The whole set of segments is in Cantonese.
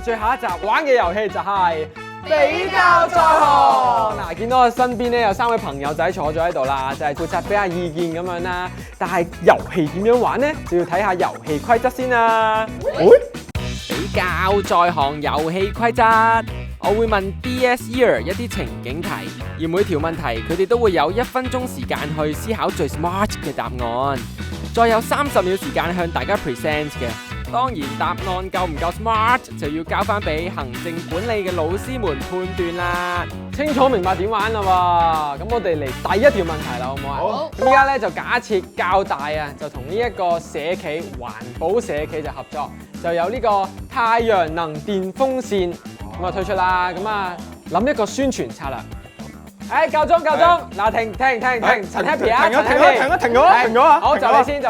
到最後一集玩嘅遊戲就係比較在行。嗱，見到我身邊咧有3位朋友仔坐咗喺度啦，就係負責俾下意見咁樣啦。但係遊戲點樣玩呢？就要睇下遊戲規則先啦。比較在行遊戲規則，我會問 DS Year 一啲情景題，而每條問題佢哋都會有1分鐘時間去思考最 smart 嘅答案，再有30秒時間向大家 present 嘅。當然答案夠唔夠 smart 就要交翻俾行政管理嘅老師們判斷啦。清楚明白點玩啦喎，咁我哋嚟第一條問題啦，好唔好啊？好。咁依家咧就假設較大啊，就同呢一個社企環保社企就合作，就有呢個太陽能電風扇咁啊推出啦。咁啊諗一個宣傳策略。夠鐘，嗱停，陳 Happy 啊，陳 Happy， 停咗啊！好，就你先。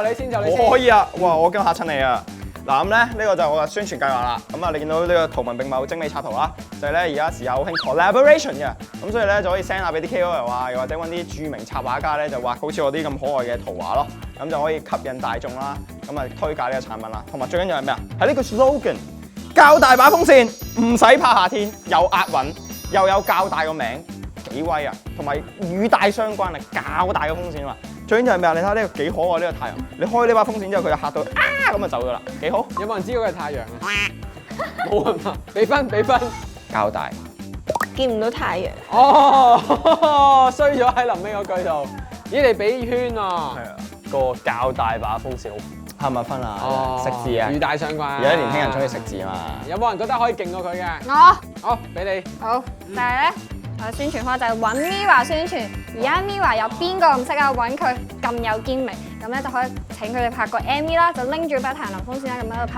我可以啊！哇，我驚嚇親你啊！嗱咁咧，呢個就係我嘅宣傳計劃啦。咁啊，你見到呢個圖文並茂精美插圖啦，就係咧而家時下好興 collaboration 嘅。咁所以咧就可以 send 下俾啲 KOL 啊，又或者揾啲著名插畫家咧，就畫好似我啲咁可愛嘅圖畫咯。咁就可以吸引大眾啦。咁啊，推介呢個產品啦。同埋最緊要係咩啊？係呢個 slogan， 較大把風扇，唔使怕夏天，又押韻，又有較大個名，幾威啊！同埋與大相關啊，較大嘅風扇啊！最緊要係咩啊？你睇下呢個幾可愛呢個太陽，你開呢把風扇之後，佢就嚇到咁就走咗啦，幾好！有冇人知嗰個係太陽啊？冇啊嘛，俾分。較大，見唔到太陽。哦，衰咗喺臨尾嗰句度。咦，你俾圈啊？係啊，個較大把風扇好係咪分啊？食字啊，與大相關。而家年輕人中意食字嘛。有冇人覺得可以勁過佢嘅？我好，俾你。好，但係咧，我宣傳方就係揾 Mirror 宣傳。而家 Mirror 有邊個唔識啊？揾佢咁有堅味，咁咧就可以請佢哋拍個 MV 啦，就拎住把太陽能風扇啦，咁喺度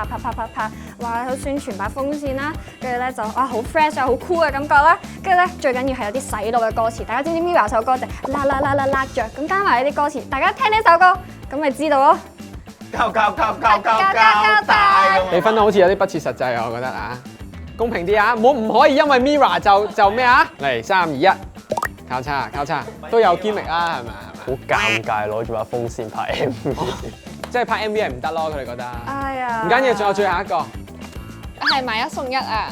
拍，話好宣傳把風扇啦，跟住咧就好 fresh 啊，好 cool 嘅感覺啦。跟住咧最緊要係有啲洗腦嘅歌詞，大家知唔知 Mirror 首歌就啦啦啦啦啦着，咁加埋呢啲歌詞，大家聽呢首歌咁咪知道咯。較大，俾分好似有啲不切實際啊，我覺得啊，公平啲啊，唔可以因為 Mirror 就咩啊？嚟3、2、1，交叉都有堅力啊，係咪？好尷尬，攞住把風扇拍 MV，即係拍 MV 係唔得咯，佢哋覺得。哎呀，唔緊要，仲有最後一個。係買1送1啊！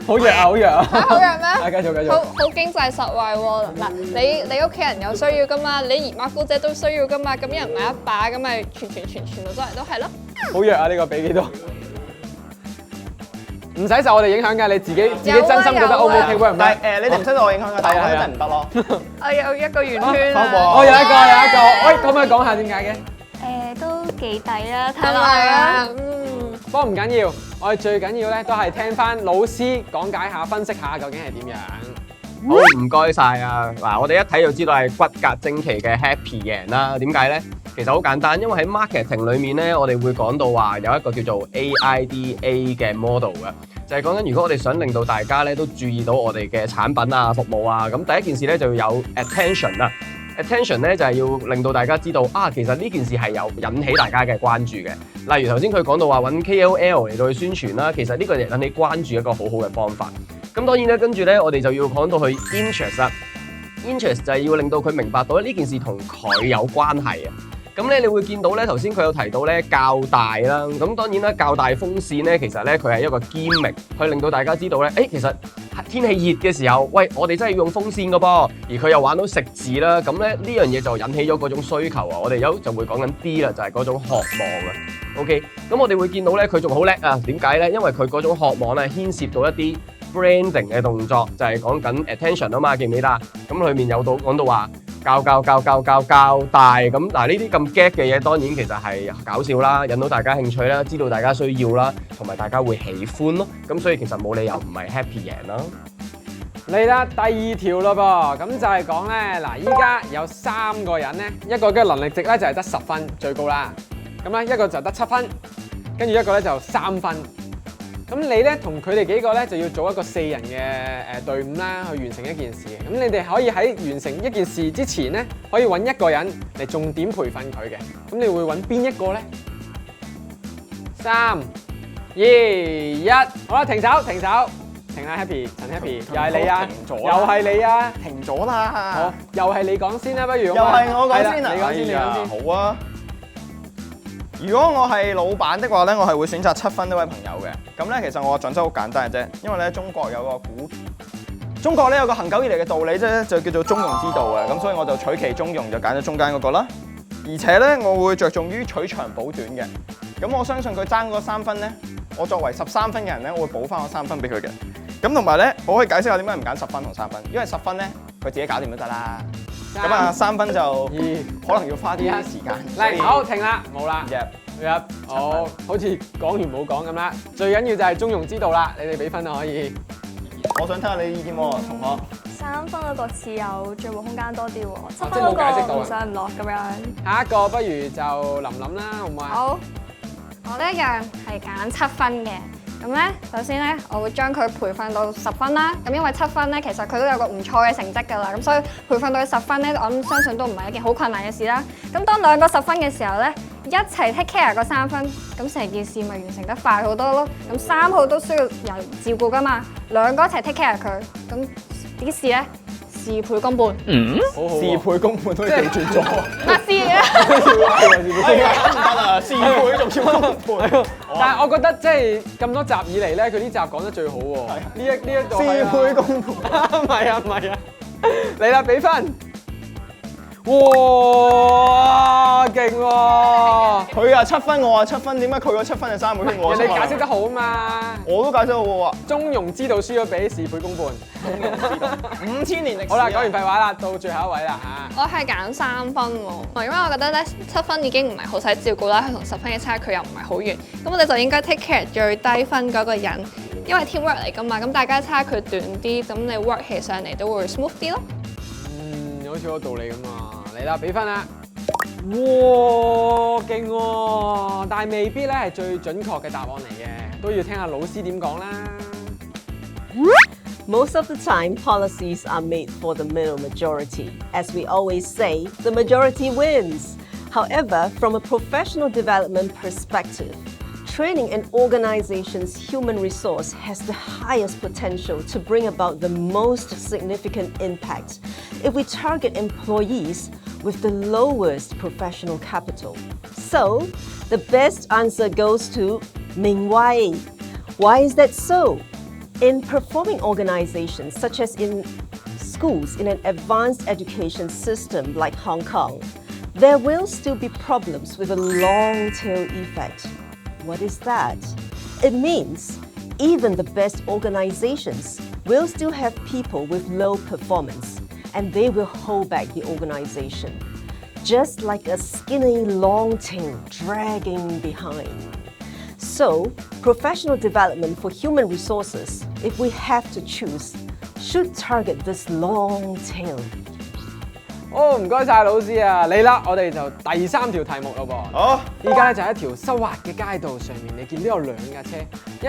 好弱啊！好弱咩？繼續。好經濟實惠喎！嗱，你屋企人有需要噶嘛？你姨媽姑姐都需要噶嘛？咁一人買一把，咁咪傳到周圍都係咯。好弱啊！呢個俾幾多？唔使受我哋影響㗎，你自己真心覺得 O 唔 OK？但係你哋唔使受我影響嘅，但係我覺得真係唔得咯。我有一個圓圈啊！我有一個，喂，可唔可以講下點解嘅？都幾抵啦，睇落係啊，不過唔緊要，我哋最緊要咧都係聽翻老師講解下、分析下究竟係點樣。好唔該晒啊！嗱，我哋一睇就知道係骨骼精奇嘅 Happy 嘅人啦。點解咧？其實好簡單，因為喺 marketing 裏面咧，我哋會講到話有一個叫做 AIDA 嘅 model 嘅，就係講緊如果我哋想令到大家咧都注意到我哋嘅產品啊、服務啊，咁第一件事咧就要有 attention 啦。attention 咧就係要令到大家知道啊，其實呢件事係有引起大家嘅關注嘅。例如頭先佢講到話揾 KOL 嚟到去宣傳啦，其實呢個係引起關注一個好好嘅方法。咁當然咧，跟住咧我哋就要講到去 interest 啦。interest 就係要令到佢明白到呢件事同佢有關係啊。咁咧，你會見到咧，頭先佢有提到咧較大啦。咁當然啦，較大風扇咧，其實咧佢係一個堅力，去令到大家知道咧，其實天氣熱嘅時候，喂，我哋真係要用風扇㗎噃。而佢又玩到食字啦，咁咧呢樣嘢就引起咗嗰種需求啊。我哋就會講緊 D 啦，就係嗰種渴望啊。OK， 咁我哋會見到咧，佢仲好叻啊。點解咧？因為佢嗰種渴望咧，牽涉到一啲 branding 嘅動作，就係講緊 attention 啊嘛，記唔記得啊？咁裡面有講到話。較大咁嗱，呢啲咁 get 嘅嘢當然其實係搞笑啦，引到大家興趣啦，知道大家需要啦，同埋大家會喜歡咯。咁所以其實冇理由唔係 happy 贏啦。嚟啦，第2條咯噃，咁就係講咧嗱，依家有3個人咧，一個嘅能力值咧就係得10分最高啦，咁咧一個就得7分，跟住一個咧就3分。咁你咧同佢哋幾個咧就要組一個4人嘅隊伍啦，去完成一件事嘅。咁你哋可以喺完成一件事之前咧，可以揾一個人嚟重點培訓佢嘅。咁你會揾邊一個咧？3、2、1，好啦，停手，停啦 ，Happy， 陳 Happy， 又係你啊，又係你啊，停咗啦。好，又係你講先啦，不如。又係我講先啊。你講先。好啊。如果我係老闆的話咧，我係會選擇7分呢位朋友嘅。咁咧，其實我嘅準則好簡單嘅啫，因為咧中國咧有個恒久以嚟嘅道理啫，就叫做中庸之道嘅。咁所以我就取其中庸，就揀咗中間嗰個啦。而且咧，我會着重於取長補短嘅。咁我相信佢爭嗰3分咧，我作為13分嘅人咧，我會補翻嗰3分俾佢嘅。咁同埋咧，我可以解釋下點解唔揀10分同3分，因為10分咧佢自己搞掂都得啦。咁啊3分就可能要花啲時間。嚟，好停啦，冇啦。入好似講完冇講咁啦。最緊要就係中庸之道啦，你哋俾分就可以。我想聽下你意見喎，同學。 3分嗰個似有進步空間多啲喎，7即係冇分解釋到啊嗰個唔上唔落咁樣。下一個不如就琳琳啦，好唔好啊？好，我呢一樣係揀7分嘅。咁咧，首先咧，我會將佢培訓到10分啦。咁因為7分咧，其實佢都有個唔錯嘅成績㗎啦。咁所以培訓到佢10分咧，我諗相信都唔係一件好困難嘅事啦。咁當兩個10分嘅時候咧，一齊 take care 個3分，咁成件事咪完成得快好多咯。咁3號都需要人照顧㗎嘛，兩個一齊 take care 佢，咁啲事咧事倍功半。好好事喎。倍功半都要調轉咗。乜事啊？唔得啊！事倍仲要功半。但係我覺得即係咁多集以嚟咧，佢呢集講得最好喎。呢一度事倍功半。唔係啊，唔係啊，嚟啦，俾分。哇，勁喎！佢啊7分，我啊7分，點解佢個7分係3倍添？我人哋解釋得好啊嘛。我都解釋得好喎。中庸之道輸咗俾事倍功半。 5000年歷史。好啦，講完廢話啦，到最後一位啦嚇。我係揀3分喎，因為我覺得咧7分已經唔係好使照顧啦，佢同10分嘅差距又唔係好遠，咁我哋就應該 take care 最低分嗰個人，因為 teamwork 嚟㗎嘛，咁大家差距短啲，咁你 work 起上嚟都會 smooth 啲咯。好似有道理咁啊！嚟啦，俾分啦！哇，勁喎！但係未必咧係最準確嘅答案嚟嘅，都要聽下老師點講啦。 Most of the time, policies are made for the middle majority. As we always say, the majority wins. However, from a professional development perspective, training an organization's human resource has the highest potential to bring about the most significant impact if we target employees with the lowest professional capital. So, the best answer goes to Ming Wai. Why is that so? In performing organizations, such as in schools in an advanced education system like Hong Kong, there will still be problems with a long tail effect. What is that? It means even the best organizations will still have people with low performance, and they will hold back the organization, just like a skinny long tail dragging behind. So, professional development for human resources, if we have to choose, should target this long tail. 好，唔該晒老師啊！嚟啦，我哋就第3條題目咯噃。好，依家咧就係一條濕滑嘅街道上面，你見到有2架車，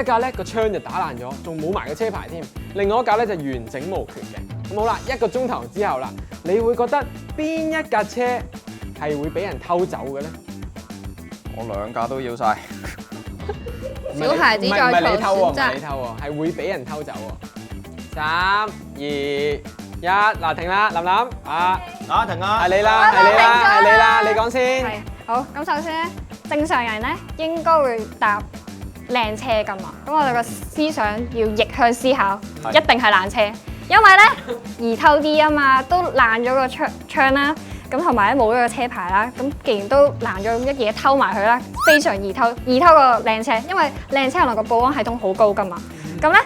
一架咧個窗就打爛咗，仲冇埋個車牌添；另外一架咧就完整無缺嘅。咁好啦1個鐘頭之後啦，你會覺得邊一架車係會俾人偷走嘅咧？我2架都要晒。小孩子唔係在你偷喎，唔求選擇係你偷喎，係會俾人偷走喎。3、2、1，嗱停啦，琳琳啊，停啊！係你啦，係你啦，係你啦，你講先。係好，咁首先咧，正常人咧應該會搭靚車噶嘛。咁我哋個思想要逆向思考，一定係爛車，因為咧易偷啲啊嘛，都爛咗個窗啦。咁同埋咧冇咗個車牌啦。咁既然都爛咗，一嘢偷埋佢啦，非常易偷個靚車，因為靚車可能個保安系統好高噶嘛。咁咧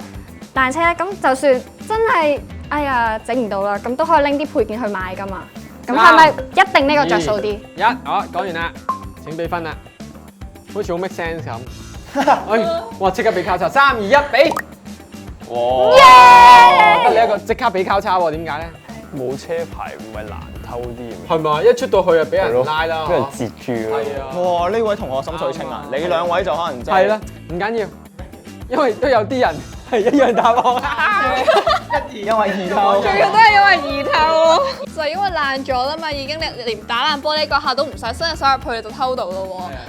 爛車咧，咁就算真係哎呀整唔到啦，咁都可以拎啲配件去買噶嘛。咁係咪一定呢個着數啲？ 1，好，講完啦，請俾分啦，好似好 make sense 咁。哎，哇！即刻俾交叉，3、2、1，俾。哇！得你一個即刻俾交叉喎，點解咧？冇車牌唔係難偷啲咩？係咪？一出到去就俾人拉啦，俾人截住係啊。哇！呢位同學心水清啊，你2位就可能真係係啦，唔緊要。因為都有啲人係一樣答案，因為二偷。仲要都係因為二偷咯，就係因為爛咗啦嘛，已經你連打爛玻璃嗰下都唔使伸隻手入去你就偷到咯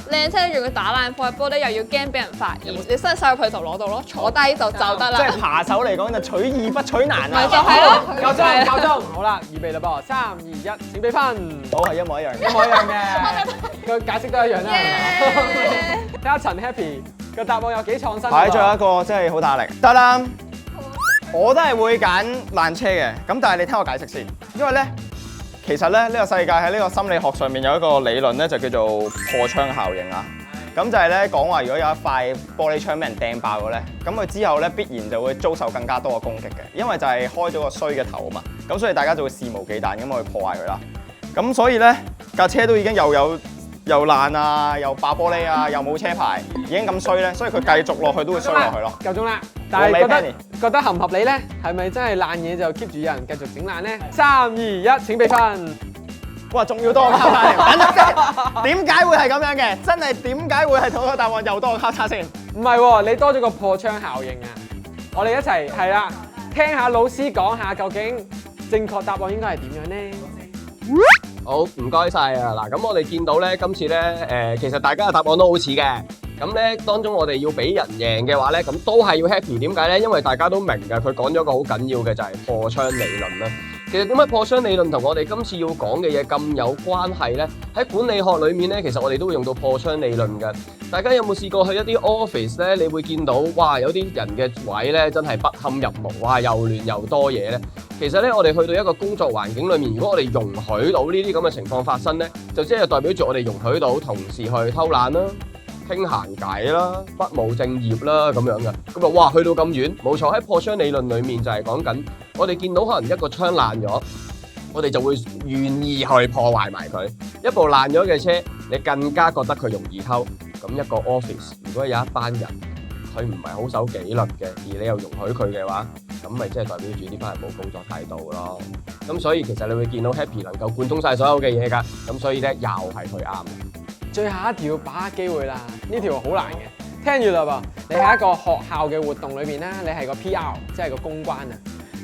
喎，靚車你仲要打爛破玻璃又要驚俾人發現，你伸隻手入去就攞到咯，坐低就得啦。即係扒手嚟講就取易不取難咪啊！就係咯，夠鐘，好啦，預備啦噃，3、2、1，請俾分，好係一模一樣嘅。一模一樣嘅，個解釋都一樣啦。睇下陳 Happy 個答案有幾創新。擺咗一個真係好大力，得啦。我都係會揀爛車嘅，咁但係你聽我解釋先，因為咧，其實咧呢個世界喺呢個心理學上面有一個理論咧，就叫做破窗效應啊。咁就係咧講話，如果有一塊玻璃窗俾人掟爆咗咧，咁佢之後咧必然就會遭受更加多嘅攻擊嘅，因為就係開咗個衰嘅頭啊嘛。咁所以大家就會肆無忌憚咁去破壞佢啦。咁所以咧架車都已經又爛啊，又爆玻璃啊，又冇車牌，已經咁衰咧，所以佢繼續落去都會衰落去咯。夠鐘啦，但係覺得合唔合理咧？係咪真係爛嘢就 keep 住有人繼續整爛咧？3、2、1，請俾分。哇，仲要多個交叉嚟，等陣先，點解會係咁樣嘅？真係點解會係同一個答案又多個交叉先？唔係喎，你多咗個破窗效應啊！我哋一齊係啦，聽下老師講下究竟正確答案應該係點樣咧？好，唔該晒啊！嗱，咁我哋見到咧，今次咧，其實大家嘅答案都好似嘅。咁咧，當中我哋要俾人贏嘅話咧，咁都係要 happy。點解咧？因為大家都明㗎，佢講咗個好緊要嘅就係破窗理論啦。其實點解破窗理論同我哋今次要講嘅嘢咁有關係咧？喺管理學裏面咧，其實我哋都會用到破窗理論㗎。大家有冇試過去一啲 office 咧？你會見到哇，有啲人嘅位咧真係不堪入目，哇，又亂又多嘢咧。其實咧，我哋去到一個工作環境裏面，如果我哋容許到呢啲咁嘅情況發生咧，就即係代表住我哋容許到同事去偷懶啦、傾閒偈啦、不務正業啦咁樣嘅。咁啊，哇，去到咁遠，冇錯，喺破窗理論裏面就係講緊，我哋見到可能一個窗爛咗，我哋就會願意去破壞埋佢。一部爛咗嘅車，你更加覺得佢容易偷。咁一個 office 如果有一班人，佢唔係好守紀律嘅，而你又容許佢嘅話，咁咪即係代表住呢班人冇工作態度咯。咁所以其實你會見到 Happy 能夠貫通晒所有嘅嘢㗎。咁所以咧又係佢啱。最後一條把握機會啦，呢條好難嘅。聽住啦噃，你喺一個學校嘅活動裏面啦，你係個 PR，即係個公關啊。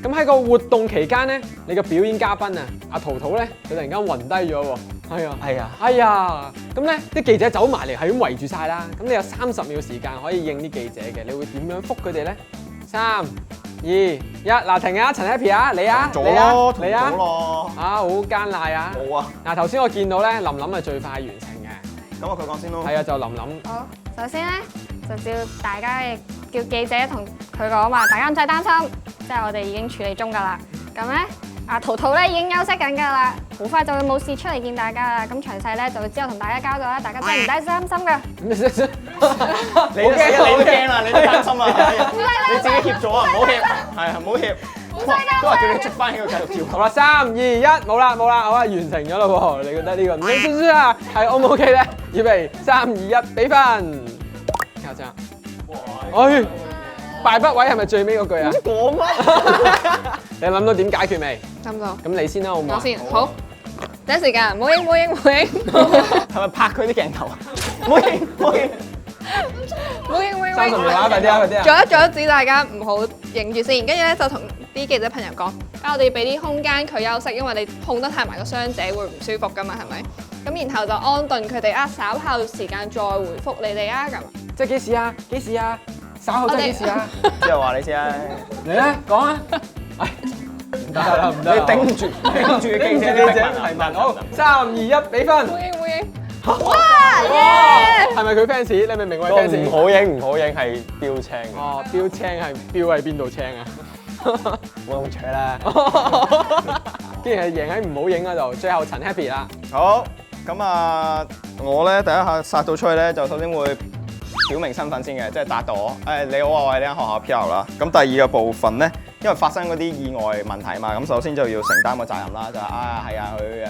咁喺個活動期間咧，你個表演嘉賓啊，阿圖圖咧，佢突然間暈低咗喎。係啊，咁咧啲記者走埋嚟，係咁圍住晒啦。咁你有30秒時間可以應啲記者嘅，你會點樣覆佢哋咧？3、2、1，嗱停啊，陳 Happy 啊，你啊，你啊，啊好艱難啊。冇啊。嗱頭先我見到咧，琳琳係最快完成嘅。咁啊，佢講先咯。係啊，就琳琳。好，首先咧就叫大家叫記者同佢講話，大家唔使擔心，即係我哋已經處理中㗎啦。咁咧。阿圖圖咧已經休息緊㗎啦，好快就會冇事出嚟見大家啦。咁詳細咧就會之後同大家交代啦，大家真係唔使擔心㗎。你都驚啦，你都擔心啊！你自己協咗啊，唔好協，係啊，唔好協。都話叫你捉翻起佢繼續跳。好啦，3、2、1，冇啦，好啦，完成咗啦喎。你覺得呢個你知唔知啊？係 O 唔 OK 咧？預備3、2、1，俾分。校長，哎，敗筆位係咪最尾嗰句啊？講乜？你諗到點解決未？諗到。咁你先啦，好唔好？我先，好。第一時間，唔好影。係咪拍佢啲鏡頭啊？唔好影。30秒啊，快啲啊！阻止大家唔好影住先，跟住咧就同啲記者朋友講，我哋要俾啲空間佢休息，因為你碰得太埋個傷者會唔舒服噶嘛，係咪？咁然後就安頓佢哋稍後時間再回覆你哋啊咁。即係幾時啊？稍後即係幾時啊？之後話你知啊。嚟啊，講啊！唔得啦，你頂住記者提問。好，3、2、1，俾分。冇影。哇！係咪佢 fans？你明唔明我 fans？唔好影係標青嘅。哦，標青係標喺邊度青啊？冇咁扯啦。既然係贏喺唔好影嗰度，最後陳 Happy 啦。好，咁啊，我咧第一下殺到出去咧，就首先會表明身份先嘅，即係答到我。你好啊，我係呢間學校 PR 啦。咁第二個部分咧，因為發生嗰啲意外問題嘛，咁首先就要承擔個責任啦，就係佢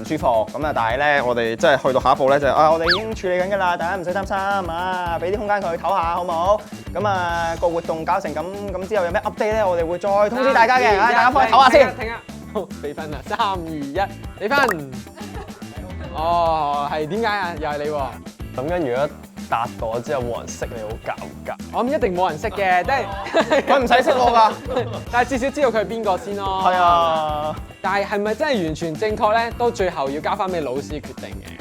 唔舒服咁啊，但係咧我哋即係去到下一步咧就我哋已經處理緊㗎啦，大家唔使擔心啊，俾啲空間佢唞下好唔好？咁啊個活動搞成咁之後有咩 update 咧，我哋會再通知大家嘅，大家翻去唞下先。停啊！好，俾分啦，3、2、1，俾分。哦，係點解啊？又係你喎。咁樣如果答咗之後冇人識你，好尷尬。我諗一定冇人識嘅，即係佢唔使識我㗎。但係至少知道佢係邊個先咯。係啊，但係係咪真係完全正確咧？都最後要交翻俾老師決定嘅。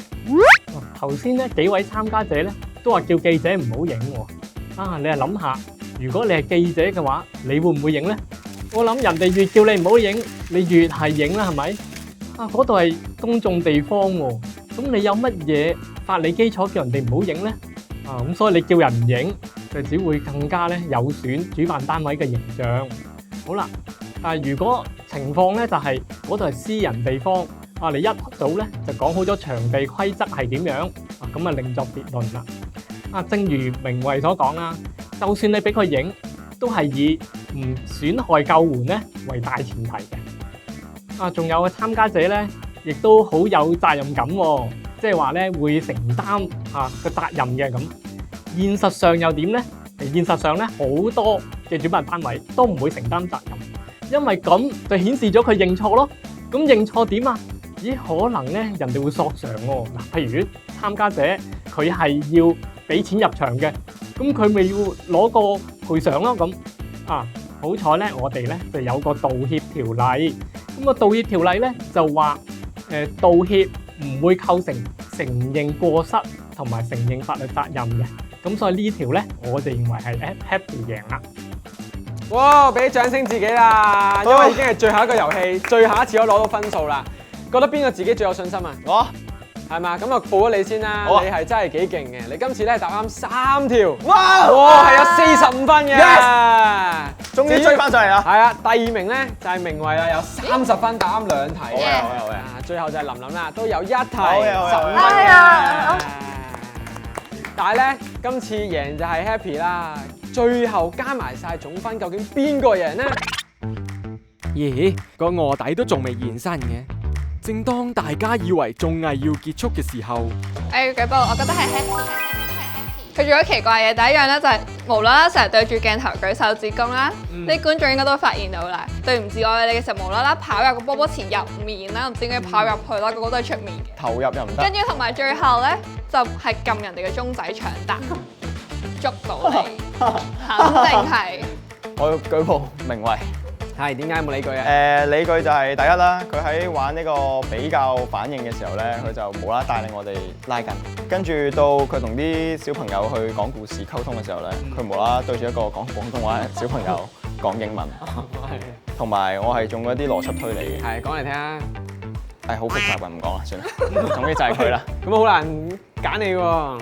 頭先咧幾位參加者咧都話叫記者唔好影喎。啊，你係諗下，如果你係記者嘅話，你會唔會影咧？我諗人哋越叫你唔好影，你越係影啦，係咪？啊，嗰度係公眾地方喎，咁你有乜嘢法理基礎叫人哋唔好影咧？啊，咁所以你叫人唔影，就只會更加咧有損主辦單位嘅形象。好啦，但係如果情況咧就係嗰度係私人地方，啊，你一早咧就講好咗場地規則係點樣，啊，咁啊另作別論啦。啊，正如明慧所講啦，就算你俾佢影，都係以唔損害救援咧為大前提嘅。啊，仲有嘅參加者咧，亦都好有責任感喎，即係話咧會承擔個責任嘅咁。現實上又點咧？現實上咧好多嘅主辦單位都唔會承擔責任，因為咁就顯示咗佢認錯咯。咁認錯點啊？咦，可能咧人哋會索償喎。嗱，譬如參加者佢係要俾錢入場嘅，咁佢咪要攞個賠償咯咁。啊，好彩咧，我哋咧就有個道歉條例。咁個道歉條例咧就話道歉唔會構成承認過失同埋承認法律責任嘅。咁所以呢條咧，我哋認為係 Happy 贏啦。哇！俾掌聲自己啦，因為已經係最後一個遊戲，最後一次可以攞到分數啦。覺得邊個自己最有信心啊？我係嘛？咁啊報咗你先啦，好啊你係真係幾勁嘅。你今次咧答啱3條，哇哇係有45分嘅。終於追翻上嚟啦！係啊，第2名咧就係明慧啦，有30分答啱2題。好嘅好嘅好嘅。最後就係琳琳啦，都有1題好嘅好嘅15分哎呀嘅。但係咧，今次贏就係 Happy 啦。最後加埋晒總分，究竟邊個贏呢？咦，個臥底都仲未現身嘅。正當大家以為綜藝要結束嘅時候，我要舉報，我覺得係 Happy。佢做咗奇怪嘢，第一樣咧就係無啦啦成日對住鏡頭舉手指公啦，啲觀眾應該都發現到啦。對唔住我哋嘅時候，無啦啦跑入個波波前入面啦，唔知點解跑入去啦，個個都係出面嘅。投入又唔得。跟住同埋最後咧就係撳人哋嘅鐘仔搶答，捉到你，肯定係。我要舉報明慧。係點解冇理佢啊？理據就係第一啦，佢喺玩呢個比較反應嘅時候咧，佢就無啦啦帶領我哋拉近，跟住到佢同啲小朋友去講故事溝通嘅時候咧，佢無啦啦對住一個講廣東話嘅小朋友講英文，同埋我係中咗啲邏輯推理嘅。係講嚟聽啊！係好複雜嘅，唔講啦，算啦。總之就係佢啦。咁好難揀你喎。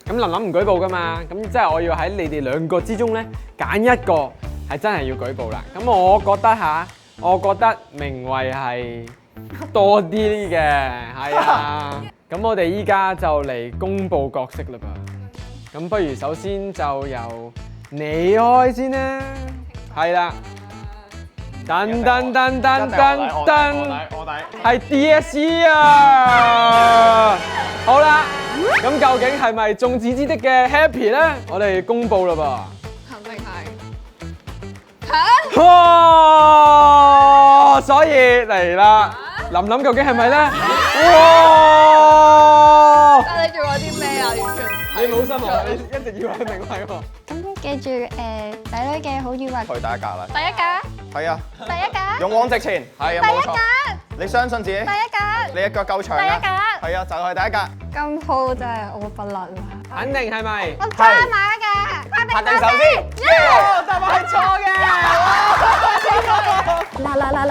咁琳琳唔舉報噶嘛？咁即係我要喺你哋2個之中咧揀一個係真係要舉報啦。咁我覺得明慧係多啲嘅，係啊。咁我哋依家就嚟公佈角色啦噃。咁不如首先就由你開先啦。係啦。噔噔噔噔噔噔，係 DSE 啊！好啦，咁究竟係咪眾矢之的嘅 Happy 咧？我哋公佈啦噃。肯定係。哇！所以嚟啦，琳琳究竟係咪咧？哇！但你做咗啲咩啊？完全你冇心喎，你一直以為係明慧喎。咁記住仔女嘅好與壞，去第一格啦。第一格，係啊，第一格，勇往直前，係啊，冇錯。你相信自己，第一格，你嘅腳夠長啊。第一格係啊，就係第一格。咁好真係我不能啦。肯定係咪？我加埋一格，拍定手先。答案係錯嘅。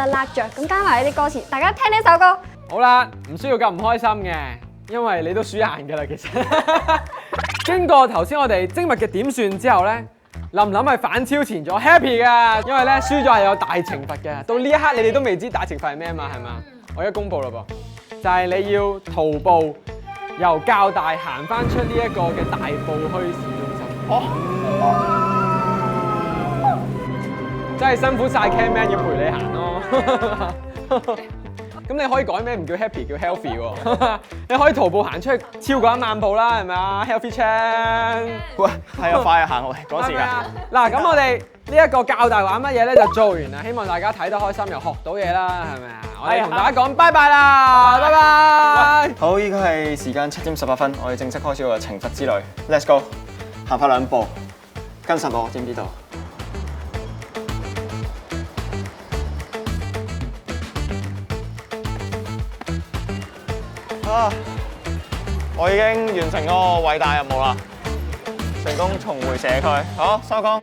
辣着，咁加埋呢啲歌詞，大家聽呢首歌。好啦，唔需要咁唔開心嘅，因為你都輸硬㗎啦，其實。經過頭先我哋精密嘅點算之後咧，琳琳係反超前咗 Happy 㗎，因為咧輸咗係有大懲罰嘅。到呢一刻你哋都未知大懲罰係咩嘛，係嘛？我而家公佈啦噃，就係你要徒步由較大行翻出呢一個嘅大埔墟市中心。真係辛苦晒 Camman 要陪你行咯。咁你可以改名唔叫 Happy 叫 Healthy 喎。你可以徒步行出去超過1萬步啦，係咪啊 ？Healthy Chan。喂，係啊，快啊，行喂，趕時間。嗱，咁我哋呢一個較大玩乜嘢咧就做完啦，希望大家睇得開心又學到嘢啦，係咪啊？我我哋同大家講拜拜啦，拜拜。好，依家係時間7:18，我哋正式開始我嘅懲罰之旅。Let's go， 行快2步，跟實我，知唔知道？啊！我已經完成嗰個偉大任務啦，成功重回社區。好，收工。